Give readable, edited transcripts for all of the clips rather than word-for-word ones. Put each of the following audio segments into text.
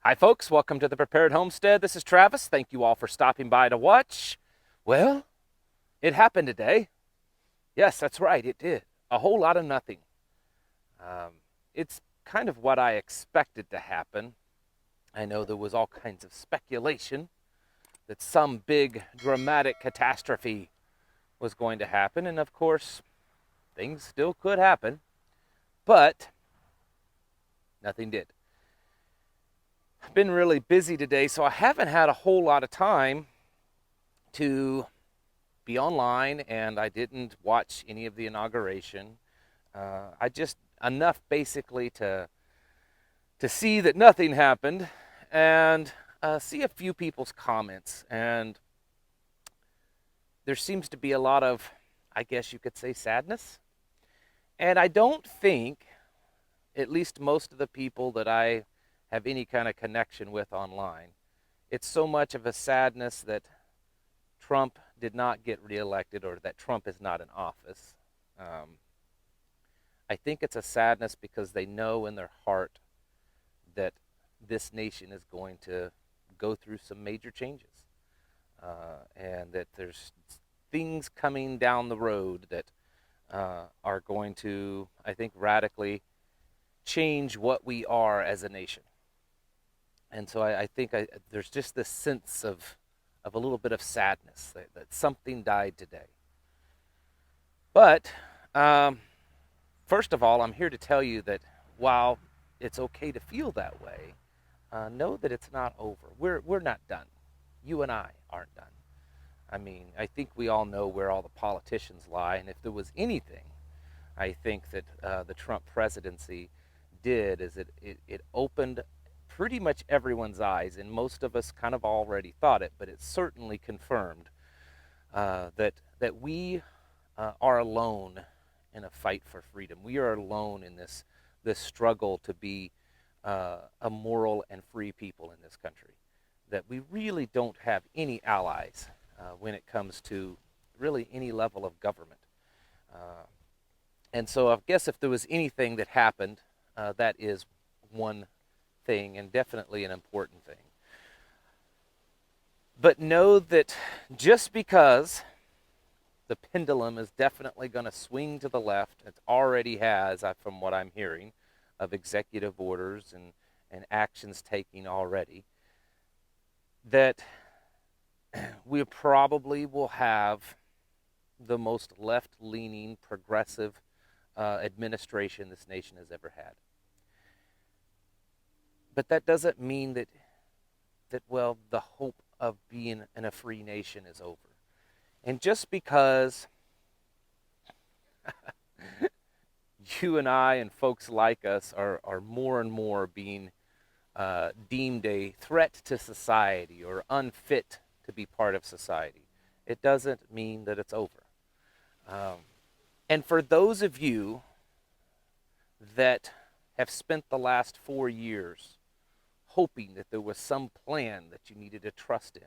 Hi, folks. Welcome to the Prepared Homestead. This is Travis. Thank you all for stopping by to watch. Well, it happened today. Yes, that's right. It did. A whole lot of nothing. It's kind of what I expected to happen. I know there was all kinds of speculation that some big dramatic catastrophe was going to happen. And of course, things still could happen, but nothing did. I've been really busy today, so I haven't had a whole lot of time to be online, and I didn't watch any of the inauguration. I just enough basically to see that nothing happened, and see a few people's comments, and there seems to be a lot of, I guess you could say, sadness. And I don't think, at least most of the people that I have any kind of connection with online, it's so much of a sadness that Trump did not get reelected or that Trump is not in office. I think it's a sadness because they know in their heart that this nation is going to go through some major changes, and that there's things coming down the road that are going to, I think, radically change what we are as a nation. And so I think there's just this sense of a little bit of sadness that something died today. But first of all, I'm here to tell you that while it's okay to feel that way, know that it's not over. We're not done. You and I aren't done. I mean, I think we all know where all the politicians lie, and if there was anything, I think that the Trump presidency did is it opened pretty much everyone's eyes, and most of us kind of already thought it, but it certainly confirmed that we are alone in a fight for freedom. We are alone in this struggle to be a moral and free people in this country. That we really don't have any allies when it comes to really any level of government. And so I guess if there was anything that happened, that is one thing, and definitely an important thing. But know that just because the pendulum is definitely going to swing to the left, it already has, from what I'm hearing, of executive orders and actions taking already, that we probably will have the most left-leaning, progressive administration this nation has ever had. But that doesn't mean that well, the hope of being in a free nation is over. And just because you and I and folks like us are more and more being deemed a threat to society or unfit to be part of society, it doesn't mean that it's over. And for those of you that have spent the last 4 years hoping that there was some plan that you needed to trust in,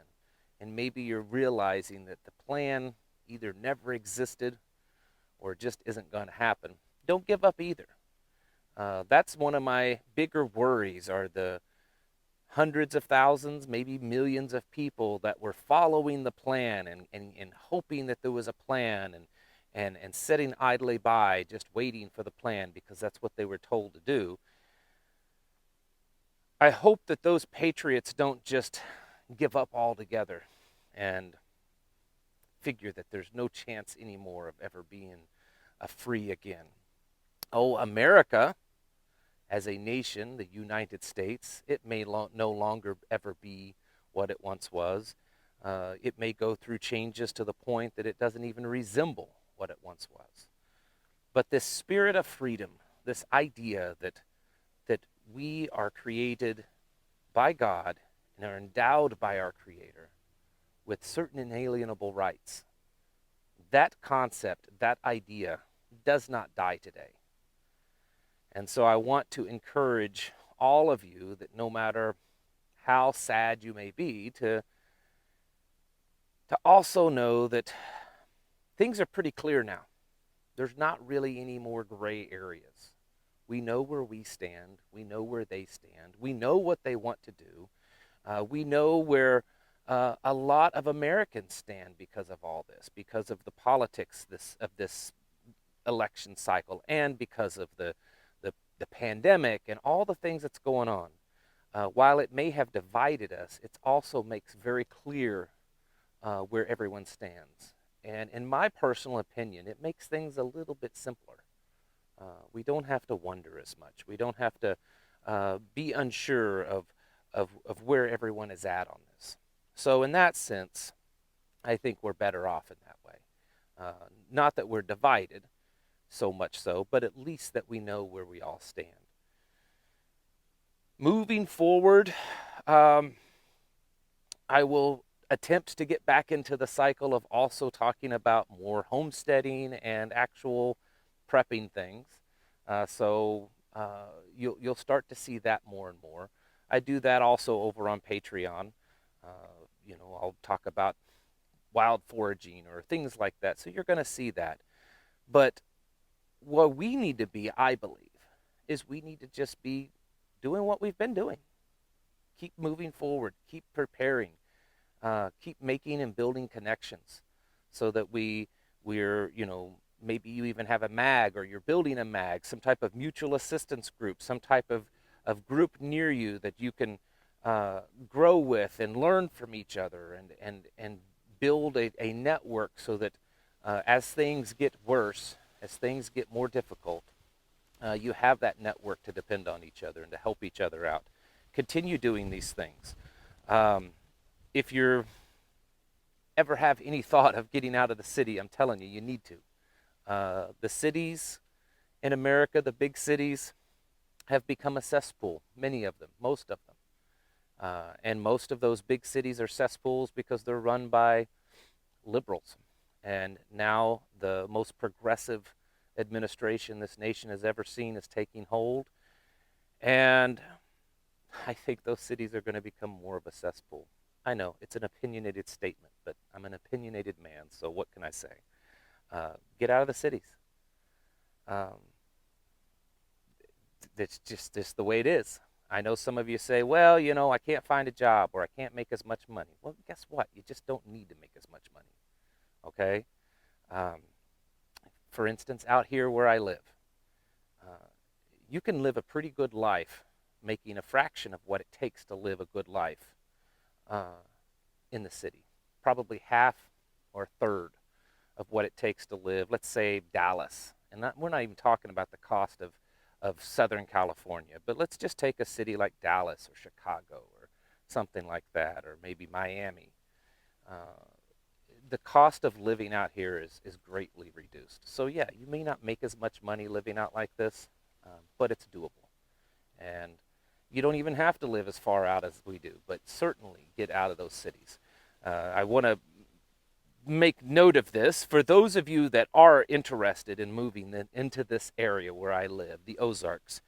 and maybe you're realizing that the plan either never existed or just isn't going to happen, don't give up either. That's one of my bigger worries, are the hundreds of thousands, maybe millions of people that were following the plan and hoping that there was a plan, and sitting idly by just waiting for the plan because that's what they were told to do. I hope that those patriots don't just give up altogether and figure that there's no chance anymore of ever being free again. Oh, America, as a nation, the United States, it may no longer ever be what it once was. It may go through changes to the point that it doesn't even resemble what it once was. But this spirit of freedom, this idea that we are created by God and are endowed by our Creator with certain inalienable rights, that concept, that idea, does not die today. And so I want to encourage all of you that no matter how sad you may be, to also know that things are pretty clear now. There's not really any more gray areas. We know where we stand. We know where they stand. We know what they want to do. We know where a lot of Americans stand because of all this, because of the politics of this election cycle, and because of the pandemic and all the things that's going on. While it may have divided us, it also makes very clear where everyone stands. And in my personal opinion, it makes things a little bit simpler. We don't have to wonder as much. We don't have to be unsure of where everyone is at on this. So, in that sense, I think we're better off in that way. Not that we're divided so much so, but at least that we know where we all stand. Moving forward, um, I will attempt to get back into the cycle of also talking about more homesteading and actual prepping things. So you'll start to see that more and more. I do that also over on Patreon. I'll talk about wild foraging or things like that. So you're going to see that. But what we need to be, I believe, is we need to just be doing what we've been doing. Keep moving forward. Keep preparing. Keep making and building connections so that we're, maybe you even have a mag or you're building a mag, some type of mutual assistance group, some type of group near you that you can grow with and learn from each other and build a network so that as things get worse, as things get more difficult, you have that network to depend on each other and to help each other out. Continue doing these things. If you're ever have any thought of getting out of the city, I'm telling you, you need to. The cities in America, the big cities, have become a cesspool, many of them, most of them. And most of those big cities are cesspools because they're run by liberals. And now the most progressive administration this nation has ever seen is taking hold. And I think those cities are going to become more of a cesspool. I know it's an opinionated statement, but I'm an opinionated man, so what can I say? Get out of the cities. Um, it's just the way it is. I know some of you say, well, I can't find a job or I can't make as much money. Well, guess what? You just don't need to make as much money, okay? Um, for instance, out here where I live, uh, you can live a pretty good life making a fraction of what it takes to live a good life uh, in the city. Probably half or a third of what it takes to live, let's say Dallas. And we're not even talking about the cost of Southern California, but let's just take a city like Dallas or Chicago or something like that, or maybe Miami. Uh, the cost of living out here is greatly reduced. So yeah, you may not make as much money living out like this, but it's doable. And you don't even have to live as far out as we do, but certainly get out of those cities. I want to make note of this for those of you that are interested in moving into this area where I live, the Ozarks.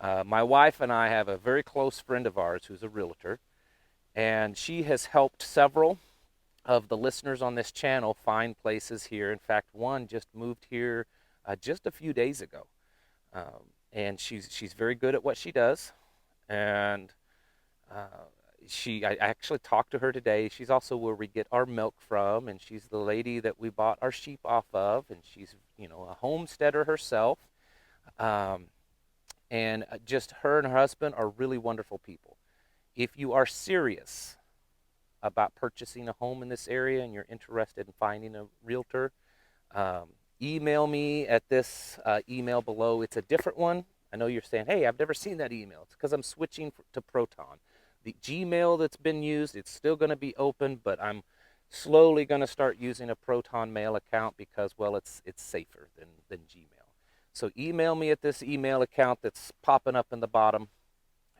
My wife and I have a very close friend of ours who's a realtor, and she has helped several of the listeners on this channel find places here. In fact, one just moved here just a few days ago, and she's very good at what she does, and uh, I actually talked to her today. She's also where we get our milk from, and she's the lady that we bought our sheep off of, and she's a homesteader herself, um, and just her and her husband are really wonderful people. If you are serious about purchasing a home in this area and you're interested in finding a realtor, um, email me at this email below. It's a different one. I know you're saying, hey, I've never seen that email. It's because I'm switching to Proton. The Gmail that's been used, it's still going to be open, but I'm slowly going to start using a Proton mail account because, well, it's safer than Gmail. So email me at this email account that's popping up in the bottom.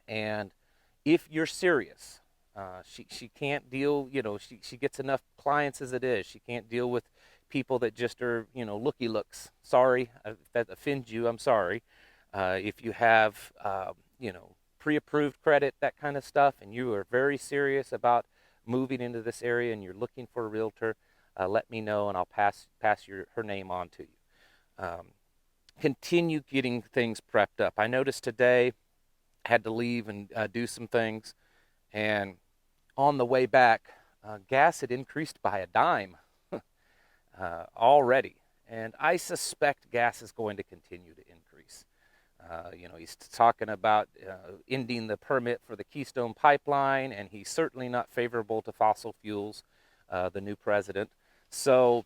And if you're serious, she can't deal, she gets enough clients as it is. She can't deal with people that just are, looky looks. Sorry, if that offends you, I'm sorry. If you have, pre-approved credit, that kind of stuff, and you are very serious about moving into this area and you're looking for a realtor, let me know and I'll pass her name on to you. Um, continue getting things prepped up. I noticed today I had to leave and do some things, and on the way back, gas had increased by a dime already, and I suspect gas is going to continue to increase. He's talking about ending the permit for the Keystone Pipeline, and he's certainly not favorable to fossil fuels, the new president. So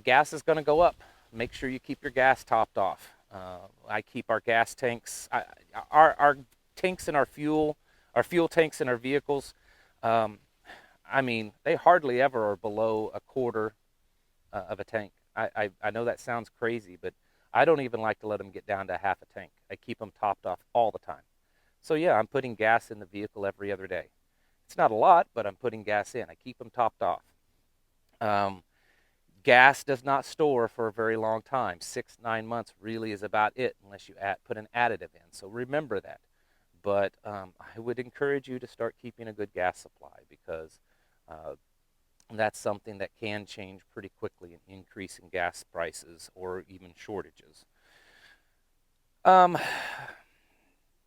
gas is going to go up. Make sure you keep your gas topped off. I keep our gas tanks, our tanks and our fuel tanks in our vehicles. Um, I mean, they hardly ever are below a quarter of a tank. I know that sounds crazy, but I don't even like to let them get down to half a tank. I keep them topped off all the time. So yeah, I'm putting gas in the vehicle every other day. It's not a lot, but I'm putting gas in. I keep them topped off. Um, Gas does not store for a very long time. 6, 9 months really is about it, unless you put an additive in. So remember that. But I would encourage you to start keeping a good gas supply, because uh, that's something that can change pretty quickly, an increase in gas prices or even shortages. Um,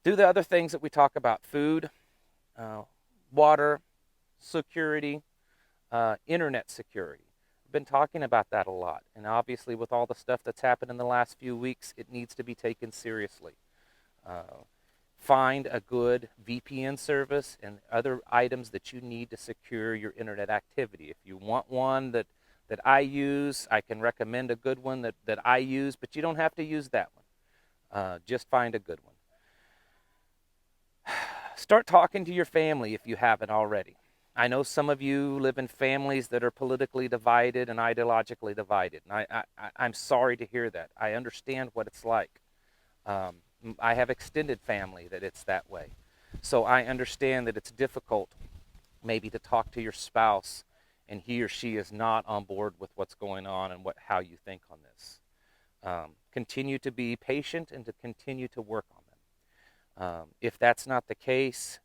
do the other things that we talk about: food, uh, water, security, internet security. I've been talking about that a lot. And obviously, with all the stuff that's happened in the last few weeks, it needs to be taken seriously. Uh, Find a good VPN service and other items that you need to secure your internet activity. If you want one that I use, I can recommend a good one that I use, but you don't have to use that one. Just find a good one. Start talking to your family if you haven't already. I know some of you live in families that are politically divided and ideologically divided, and I'm sorry to hear that. I understand what it's like. Um, I have extended family that it's that way. So I understand that it's difficult maybe to talk to your spouse and he or she is not on board with what's going on and how you think on this. Continue to be patient and to continue to work on them. If that's not the case,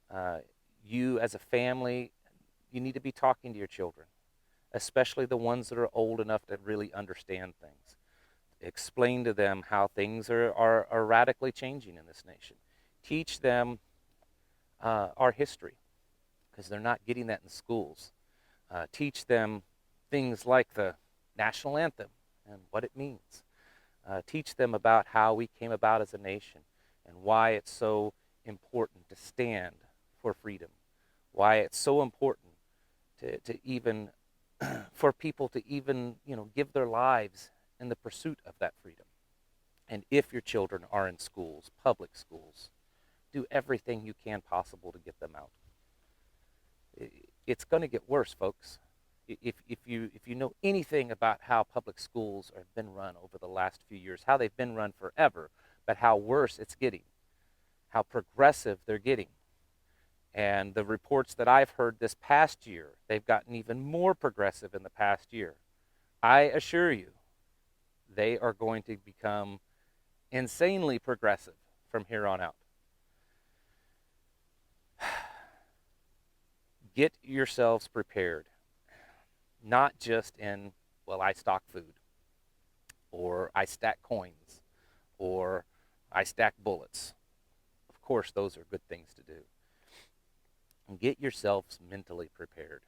uh, you as a family, you need to be talking to your children, especially the ones that are old enough to really understand things. Explain to them how things are radically changing in this nation. Teach them our history, because they're not getting that in schools. Teach them things like the national anthem and what it means. Teach them about how we came about as a nation and why it's so important to stand for freedom, why it's so important to even for people to even give their lives in the pursuit of that freedom. And if your children are in schools, public schools, do everything you can possible to get them out. It's going to get worse, folks. If you know anything about how public schools have been run over the last few years, how they've been run forever, but how worse it's getting, how progressive they're getting. And the reports that I've heard this past year, they've gotten even more progressive in the past year. I assure you, they are going to become insanely progressive from here on out. Get yourselves prepared, not just in, well, I stock food, or I stack coins, or I stack bullets. Of course, those are good things to do. And get yourselves mentally prepared,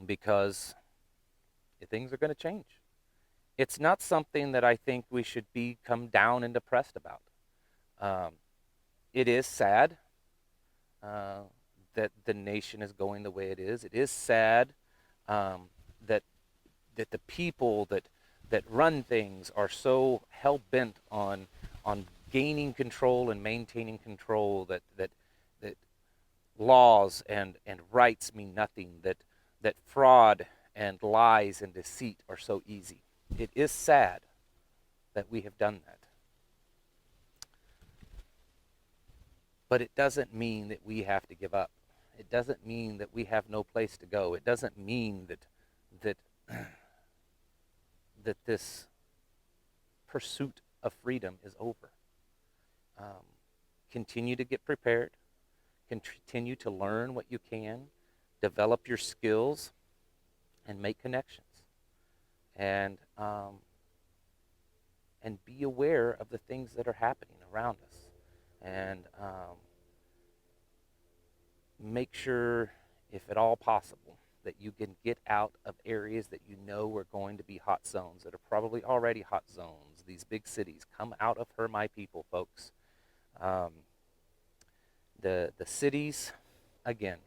because things are going to change. It's not something that I think we should become down and depressed about. Um, it is sad uh, that the nation is going the way it is. It is sad um, that the people that run things are so hell bent on gaining control and maintaining control, that laws and rights mean nothing, that fraud and lies and deceit are so easy. It is sad that we have done that. But it doesn't mean that we have to give up. It doesn't mean that we have no place to go. It doesn't mean that that this pursuit of freedom is over. Um, Continue to get prepared. Continue to learn what you can. Develop your skills and make connections. And and be aware of the things that are happening around us, and make sure, if at all possible, that you can get out of areas that you know are going to be hot zones, that are probably already hot zones. These big cities, come out of her, my people, folks. Um, the cities, again,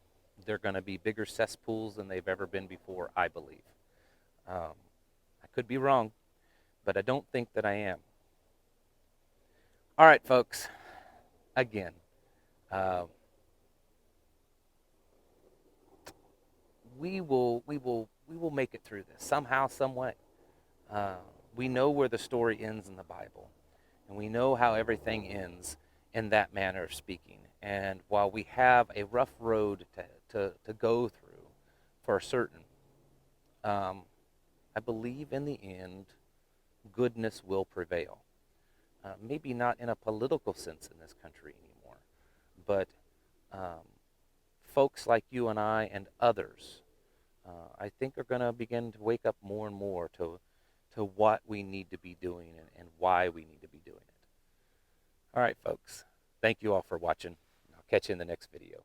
they're going to be bigger cesspools than they've ever been before, I believe. I could be wrong, but I don't think that I am. All right, folks. Again, uh, we will make it through this somehow, some way. Uh, we know where the story ends in the Bible, and we know how everything ends in that manner of speaking. And while we have a rough road to go through for certain, um, I believe in the end, goodness will prevail. Maybe not in a political sense in this country anymore, but um, folks like you and I and others, I think are going to begin to wake up more and more to what we need to be doing, and why we need to be doing it. All right, folks. Thank you all for watching. I'll catch you in the next video.